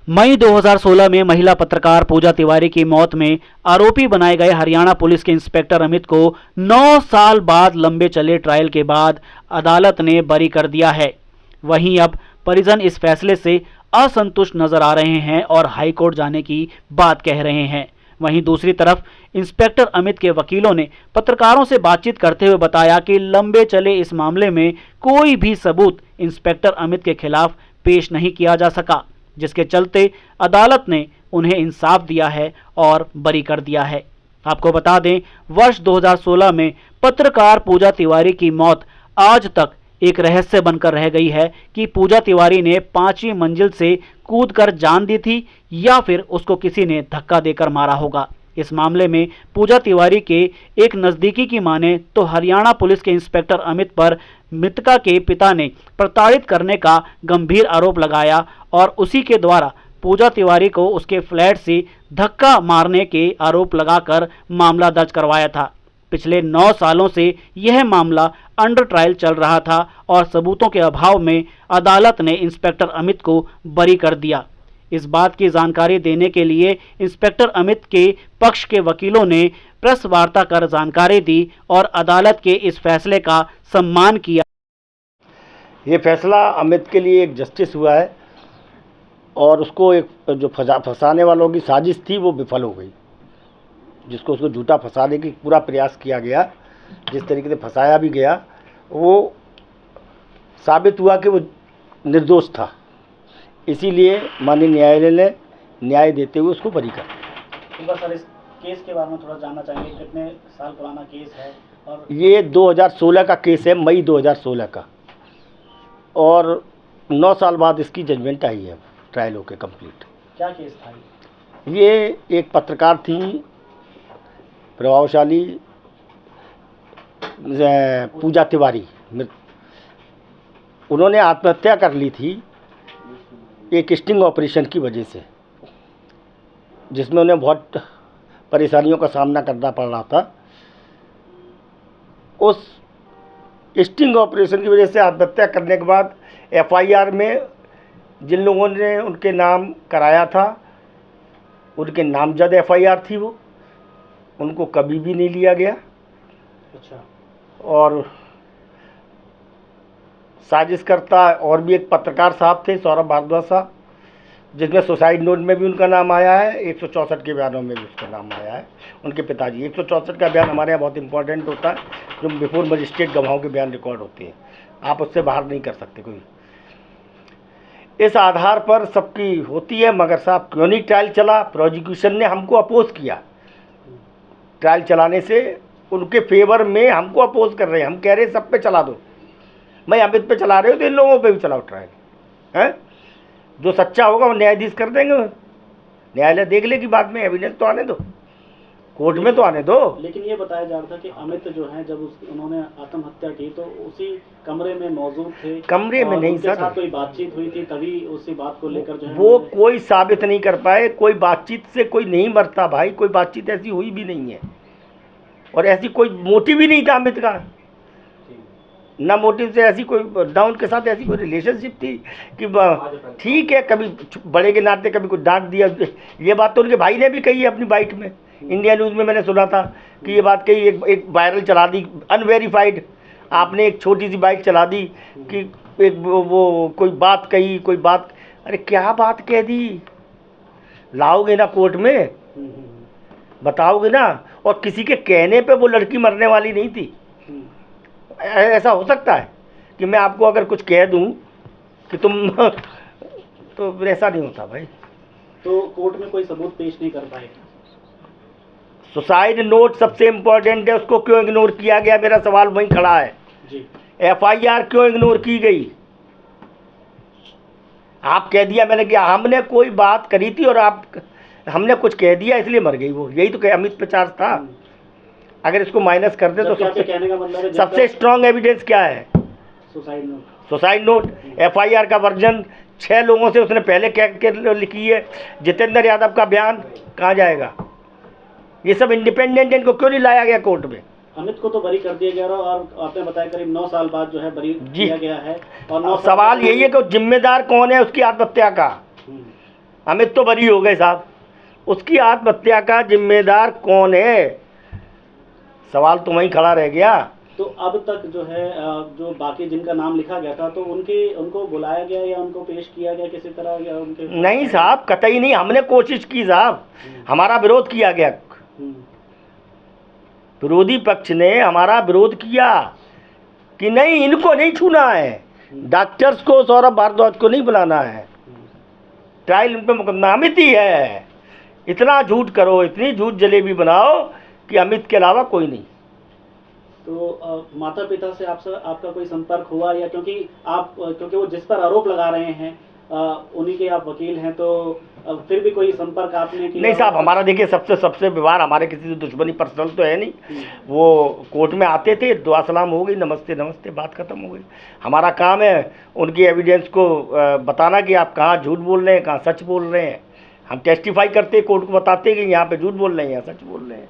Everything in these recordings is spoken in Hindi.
मई 2016 में महिला पत्रकार पूजा तिवारी की मौत में आरोपी बनाए गए हरियाणा पुलिस के इंस्पेक्टर अमित को 9 साल बाद लंबे चले ट्रायल के बाद अदालत ने बरी कर दिया है। वहीं अब परिजन इस फैसले से असंतुष्ट नजर आ रहे हैं और हाईकोर्ट जाने की बात कह रहे हैं। वहीं दूसरी तरफ इंस्पेक्टर अमित के वकीलों ने पत्रकारों से बातचीत करते हुए बताया कि लंबे चले इस मामले में कोई भी सबूत इंस्पेक्टर अमित के खिलाफ पेश नहीं किया जा सका, जिसके चलते अदालत ने उन्हें इंसाफ दिया है और बरी कर दिया है। आपको बता दें, वर्ष 2016 में पत्रकार पूजा तिवारी की मौत आज तक एक रहस्य बनकर रह गई है कि पूजा तिवारी ने 5वीं मंजिल से कूदकर जान दी थी या फिर उसको किसी ने धक्का देकर मारा होगा। इस मामले में पूजा तिवारी के एक नज़दीकी की माने तो हरियाणा पुलिस के इंस्पेक्टर अमित पर मृतका के पिता ने प्रताड़ित करने का गंभीर आरोप लगाया और उसी के द्वारा पूजा तिवारी को उसके फ्लैट से धक्का मारने के आरोप लगाकर मामला दर्ज करवाया था। पिछले 9 सालों से यह मामला अंडर ट्रायल चल रहा था और सबूतों के अभाव में अदालत ने इंस्पेक्टर अमित को बरी कर दिया। इस बात की जानकारी देने के लिए इंस्पेक्टर अमित के पक्ष के वकीलों ने प्रेस वार्ता कर जानकारी दी और अदालत के इस फैसले का सम्मान किया। ये फैसला अमित के लिए एक जस्टिस हुआ है और उसको एक जो फंसाने वालों की साजिश थी वो विफल हो गई, जिसको उसको झूठा फंसाने की पूरा प्रयास किया गया, जिस तरीके से फंसाया भी गया वो साबित हुआ कि वो निर्दोष था। इसीलिए माननीय न्यायालय ने न्याय देते हुए उसको बरी कर। सर, इस केस के बारे में थोड़ा जानना चाहेंगे, कितने साल पुराना केस है? और ये 2016 का केस है, मई 2016 का, और 9 साल बाद इसकी जजमेंट आई है, ट्रायल होके कंप्लीट। क्या केस था ये? एक पत्रकार थी प्रभावशाली पूजा तिवारी, उन्होंने आत्महत्या कर ली थी एक स्टिंग ऑपरेशन की वजह से, जिसमें उन्हें बहुत परेशानियों का सामना करना पड़ रहा था। उस स्टिंग ऑपरेशन की वजह से आत्महत्या करने के बाद एफआईआर में जिन लोगों ने उनके नाम कराया था, उनके नामजद एफआईआर थी वो, उनको कभी भी नहीं लिया गया। अच्छा। और साजिशकर्ता और भी एक पत्रकार साहब थे, सौरभ भारद्वाज साहब, जिसमें सुसाइड नोट में भी उनका नाम आया है, 164 के बयानों में भी उसका नाम आया है, उनके पिताजी। 164 का बयान हमारे यहाँ बहुत इंपॉर्टेंट होता है, जो बिफोर मजिस्ट्रेट गवाहों के बयान रिकॉर्ड होते हैं, आप उससे बाहर नहीं कर सकते कोई। इस आधार पर सबकी होती है, मगर साहब क्यों नहीं ट्रायल चला? प्रोसिक्यूशन ने हमको अपोज किया, ट्रायल चलाने से उनके फेवर में हमको अपोज कर रहे हैं। हम कह रहे हैं सब पे चला दो, मैं अमित पे चला रहे हो तो इन लोगों पे भी चलाओ ट्रायल, हैं? जो सच्चा होगा वो न्यायाधीश कर देंगे, न्यायालय देख लेगी, बाद में एविडेंस तो आने दो, कोर्ट में तो आने दो। लेकिन ये बताया जा रहा था कि अमित जो है जब उन्होंने आत्महत्या की तो उसी कमरे में मौजूद थे। कमरे में नहीं सर, साथ कोई बातचीत हुई थी, तभी उसी बात को लेकर जो है वो कोई साबित नहीं कर पाए। कोई बातचीत से कोई नहीं मरता भाई, कोई बातचीत ऐसी हुई भी नहीं है और ऐसी कोई मोटिव भी नहीं था अमित का, ना मोटिव से ऐसी कोई, ना उनके साथ ऐसी कोई रिलेशनशिप थी कि ठीक है कभी बड़े के नाते कभी कुछ डांट दिया। ये बात तो उनके भाई ने भी कही है अपनी बाइट में, इंडिया न्यूज़ में मैंने सुना था कि ये बात कही, एक वायरल चला दी अनवेरीफाइड, आपने एक छोटी सी बाइट चला दी कि एक वो कोई बात कही, कोई बात, अरे क्या बात कह दी? लाओगे ना कोर्ट में, बताओगे ना। और किसी के कहने पे वो लड़की मरने वाली नहीं थी। ऐसा हो सकता है कि मैं आपको अगर कुछ कह दूं कि तुम तो ऐसा नहीं होता भाई। तो कोर्ट में कोई सबूत पेश नहीं कर पाए? सुसाइड नोट सबसे इम्पोर्टेंट है, उसको क्यों इग्नोर किया गया? मेरा सवाल वहीं खड़ा है जी। एफआईआर क्यों इग्नोर की गई? आप कह दिया मैंने कि हमने कोई बात करी थी और हमने कुछ कह दिया इसलिए मर गई वो, यही तो अमित पे चार्ज था। अगर इसको माइनस कर दे तो कहने का मतलब सबसे स्ट्रॉन्ग एविडेंस क्या है? Suicide note. एफआईआर का वर्जन 6 लोगों से उसने पहले कह के लिखी है। जितेंद्र यादव का बयान कहाँ जाएगा? ये सब इंडिपेंडेंट, इनको क्यों नहीं लाया गया कोर्ट में? अमित को तो बरी कर दिया गया और आपने बताया करीब 9 साल बाद जो है बरी किया गया है। और सवाल यही है कि जिम्मेदार कौन है उसकी आत्महत्या का? अमित तो बरी हो गए साहब, उसकी आत्महत्या का जिम्मेदार कौन है, सवाल तो वहीं खड़ा रह गया। तो अब तक जो है जो बाकी जिनका नाम लिखा गया था तो उनको बुलाया गया या उनको पेश किया गया किसी तरह, या उनके? नहीं साहब, कतई नहीं। हमने कोशिश की साहब, हमारा विरोध किया गया। विरोधी पक्ष ने हमारा विरोध किया कि नहीं, इनको नहीं छूना है, डॉक्टर्स को, सौरभ भारद्वाज को नहीं बुलाना है, ट्रायल इन पे मुकदमा अमित ही है। इतना झूठ करो, इतनी झूठ जलेबी बनाओ कि अमित के अलावा कोई नहीं। तो माता पिता से आपका कोई संपर्क हुआ, या क्योंकि वो जिस पर आरोप लगा रहे हैं उन्हीं के आप वकील हैं, तो फिर भी कोई संपर्क आपने किया? नहीं साहब, हमारा देखिए सबसे व्यवहार, हमारे किसी से दुश्मनी पर्सनल तो है नहीं। वो कोर्ट में आते थे, दुआ सलाम हो गई, नमस्ते नमस्ते, बात खत्म हो गई। हमारा काम है उनकी एविडेंस को बताना कि आप कहाँ झूठ बोल रहे हैं, कहाँ सच बोल रहे हैं। हम टेस्टिफाई करते, कोर्ट को बताते कि यहाँ पे झूठ बोल रहे हैं, यहाँ सच बोल रहे हैं।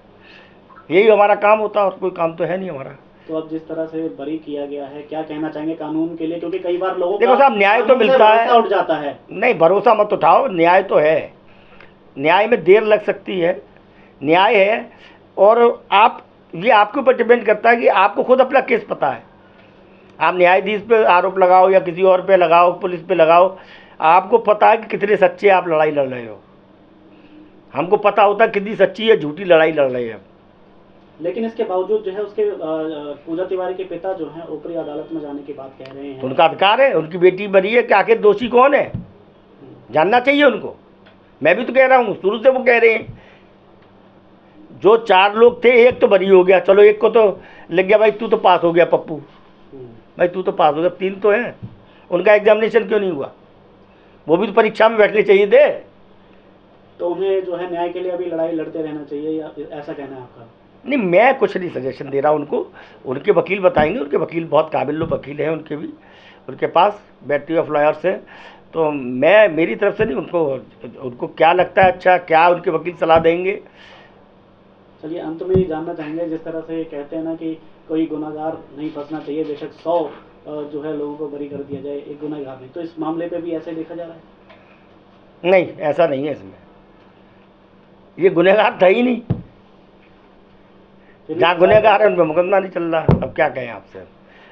यही हमारा काम होता है, और कोई काम तो है नहीं हमारा। तो अब जिस तरह से बरी किया गया है, क्या कहना चाहेंगे कानून के लिए? क्योंकि कई बार लोगों देखो साहब, न्याय तो मिलता है, उठ जाता है। नहीं, भरोसा मत उठाओ, न्याय तो है। न्याय में देर लग सकती है, न्याय है। और आप, ये आपके ऊपर डिपेंड करता है कि आपको खुद अपना केस पता है। आप न्यायाधीश पे आरोप लगाओ या किसी और पे लगाओ, पुलिस पे लगाओ, आपको पता है कि कितने सच्चे आप लड़ाई लड़ रहे हो। हमको पता होता है कितनी सच्ची है झूठी लड़ाई लड़ रहे हैं। लेकिन इसके बावजूद जो है उसके पूजा तिवारी के पिता जो हैं ऊपरी अदालत में जाने की बात कह रहे हैं। उनका अधिकार है, उनकी बेटी बरी है कि आखिर दोषी कौन है, जानना चाहिए उनको। मैं भी तो कह रहा हूँ, शुरू से वो कह रहे हैं। जो 4 लोग थे, एक तो बरी हो गया, चलो एक को तो लग गया भाई तू तो पास हो गया पप्पू, भाई तू तो पास हो गया। 3 तो हैं, उनका एग्जामिनेशन क्यों नहीं हुआ? वो भी तो परीक्षा में बैठने चाहिए थे। तो उन्हें जो है न्याय के लिए अभी लड़ाई लड़ते रहना चाहिए, या ऐसा कहना है आपका? नहीं, मैं कुछ नहीं सजेशन दे रहा उनको, उनके वकील बताएंगे। उनके वकील बहुत काबिल वकील हैं, उनके भी, उनके पास बैटरी ऑफ लॉयर्स है। तो मैं मेरी तरफ से नहीं, उनको क्या लगता है अच्छा, क्या उनके वकील सलाह देंगे। चलिए, अंत में ये जानना चाहेंगे, जिस तरह से कहते हैं ना कि कोई गुनाहगार नहीं फंसना चाहिए, बेशक 100 जो है लोगों को बरी कर दिया जाए, एक गुनाहगार नहीं, तो इस मामले पे भी ऐसे देखा जा रहा है? नहीं, ऐसा नहीं है इसमें, ये गुनहगार था ही नहीं। जहाँ गुनहगार है उनमें मुकदमा नहीं चल रहा। अब क्या कहें आपसे,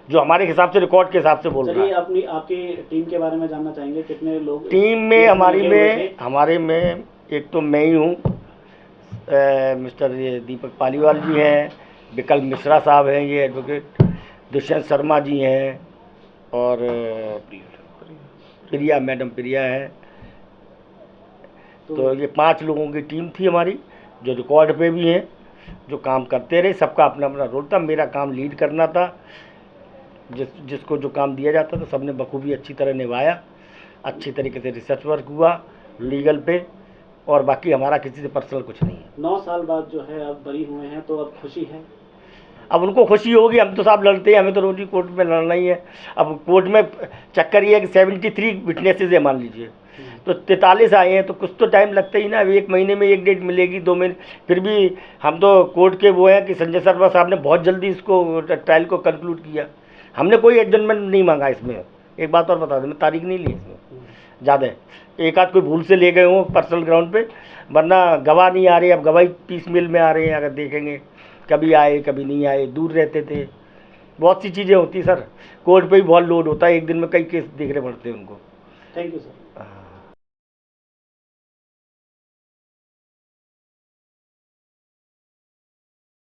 जो हमारे हिसाब से, रिकॉर्ड के हिसाब से बोल रहा है। चलिए, आपकी टीम के बारे में जानना चाहेंगे, कितने लोग टीम में? हमारे में एक तो मैं ही हूँ, मिस्टर ये दीपक पालीवाल जी हैं, विकल्प मिश्रा साहब हैं, ये एडवोकेट दुष्यंत शर्मा जी हैं, और प्रिया, मैडम प्रिया है। तो ये 5 लोगों की टीम थी हमारी, जो रिकॉर्ड पे भी हैं, जो काम करते रहे। सबका अपना अपना रोल था। मेरा काम लीड करना था, जिसको जो काम दिया जाता था सबने बखूबी अच्छी तरह निभाया। अच्छी तरीके से रिसर्च वर्क हुआ लीगल पे, और बाकी हमारा किसी से पर्सनल कुछ नहीं है। 9 साल बाद जो है अब बरी हुए हैं, तो अब खुशी है? अब उनको खुशी होगी, हम तो साहब लड़ते हैं, हमें तो रोज ही कोर्ट में लड़ना ही है। अब कोर्ट में चक्कर ये है कि 73 विटनेसेस है मान लीजिए, तो 43 आए हैं, तो कुछ तो टाइम लगता ही ना। 1 महीने में 1 डेट मिलेगी, 2 महीने, फिर भी हम तो कोर्ट के वो हैं कि संजय शर्मा साहब ने बहुत जल्दी इसको ट्रायल को कंक्लूड किया। हमने कोई एडजमेंट नहीं मांगा इसमें। एक बात और बता दें, मैं तारीख नहीं ली इसमें ज़्यादा, एक आध कोई भूल से ले गए हों पर्सनल ग्राउंड पे, वरना गवाह नहीं आ रहे। अब गवाही पीस मिल में आ रहे हैं, अगर देखेंगे कभी आए कभी नहीं आए, दूर रहते थे, बहुत सी चीज़ें होती सर। कोर्ट पे भी बहुत लोड होता है, एक दिन में कई केस देखने पड़ते हैं उनको। Thank you sir.